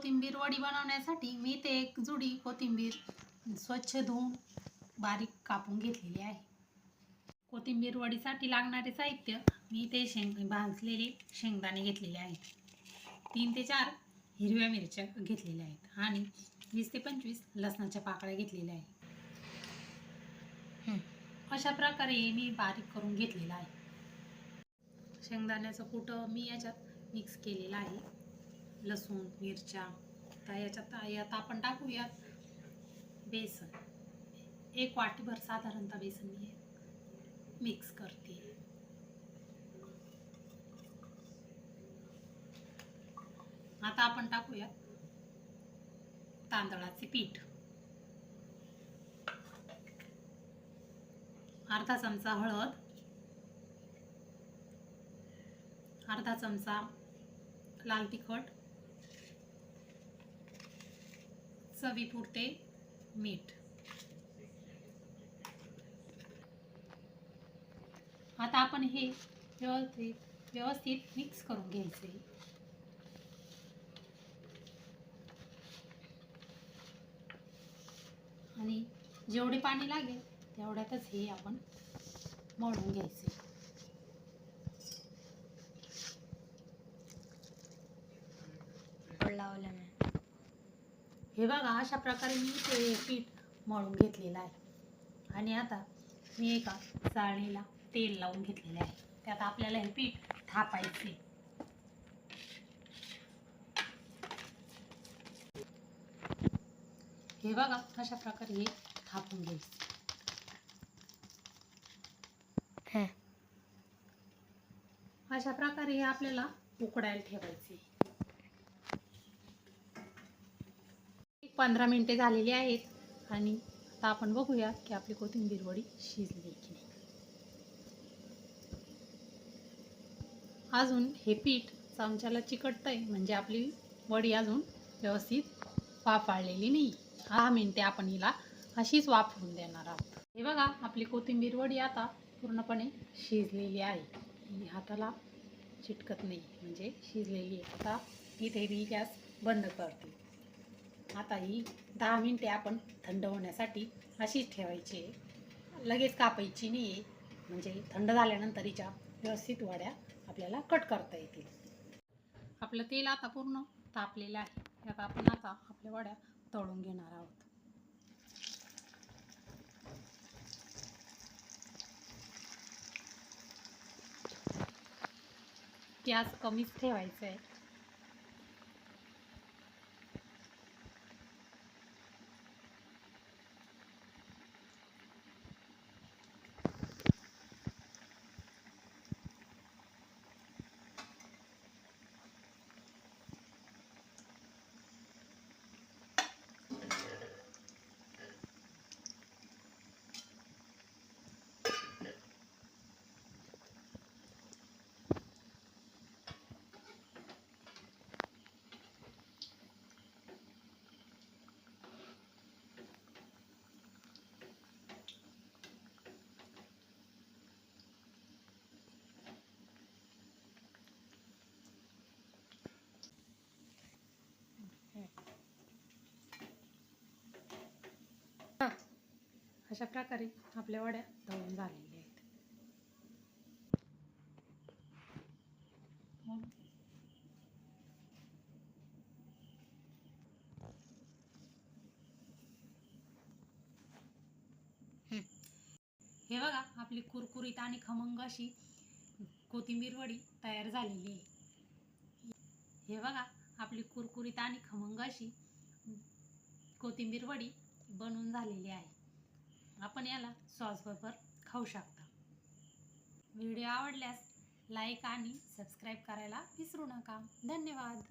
कोथिंबीर वडी बनवण्यासाठी मी ते एक जुडी कोथिंबीर स्वच्छ धुवून बारीक कापून घेतलेली आहे। कोथिंबीर वडीसाठी लागणारे साहित्य मी ते भाजलेले शेंगदाणे घेतलेले आहेत। 3 ते 4 हिरव्या मिरच्या घेतलेल्या आहेत आणि 20 ते 25 लसणाच्या पाकळ्या घेतलेल्या आहेत। अशा प्रकारे मी बारीक करून घेतलेला आहे। शेंगदाण्याचं कूट मी याच्यात मिक्स केलेला आहे। लसूण, मिरच्या, तर यात आपण टाकूयात बेसन। 1 वाटीभर साधारणतः बेसन मी मिक्स करते। आता आपण टाकूया तांदळाचे पीठ, अर्धा चमचा हळद, अर्धा चमचा लाल तिखट, चवीपुरते मीठ। आता आपण हे व्यवस्थित मिक्स करून घ्यायचे आणि जेवढे पाणी लागेल तेवढ्यातच हे आपण मळून घ्यायचे। हे बघा, अशा प्रकारे मी ते पीठ मळून घेतलेलं आहे आणि आता मी एका चाळणीला तेल लावून घेतलेले आहे। त्यात आपल्याला हे पीठ थापायचे। हे बघा, अशा प्रकारे हे थापून घ्यायचे। अशा प्रकारे हे आपल्याला उकडायला ठेवायचे। 15 मिनिटे झालेली आहेत आणि आता आपण बघूया की आपली कोथिंबीर वडी शिजली की नाही। अजून हे पीठ चमच्याला चिकटतंय, म्हणजे आपली वडी अजून व्यवस्थित वाफाळलेली नाही। 10 मिनिटे आपण हिला अशीच वाफवून देणार आहोत। हे बघा, आपली कोथिंबीर वडी आता पूर्णपणे शिजलेली आहे। ही हाताला चिटकत नाही, म्हणजे शिजलेली आहे। आता इथे मी गॅस बंद करते। आता ही 10 मिनिटे आपण थंड होण्यासाठी अशीच ठेवायची आहे, लगेच कापायची नाही आहे, म्हणजे थंड झाल्यानंतर हिच्या व्यवस्थित वड्या आपल्याला कट करता येतील। आपलं तेल आता पूर्ण तापलेलं आहे। त्यात आपण आता आपल्या वड्या तळून घेणार आहोत। गॅस कमीच ठेवायचा आहे। अशा प्रकारे आपल्या वड्या तळून झालेल्या आहेत। हे बघा, आपली कुरकुरीत आणि खमंग अशी कोथिंबीर वडी तयार झालेली आहे। हे बघा, आपली कुरकुरीत आणि खमंग अशी कोथिंबीर वडी बनवून झालेली आहे। आपण याला सॉसबरोबर खाऊ शकता। व्हिडिओ आवडल्यास लाईक आणि सबस्क्राईब करायला विसरू नका। धन्यवाद।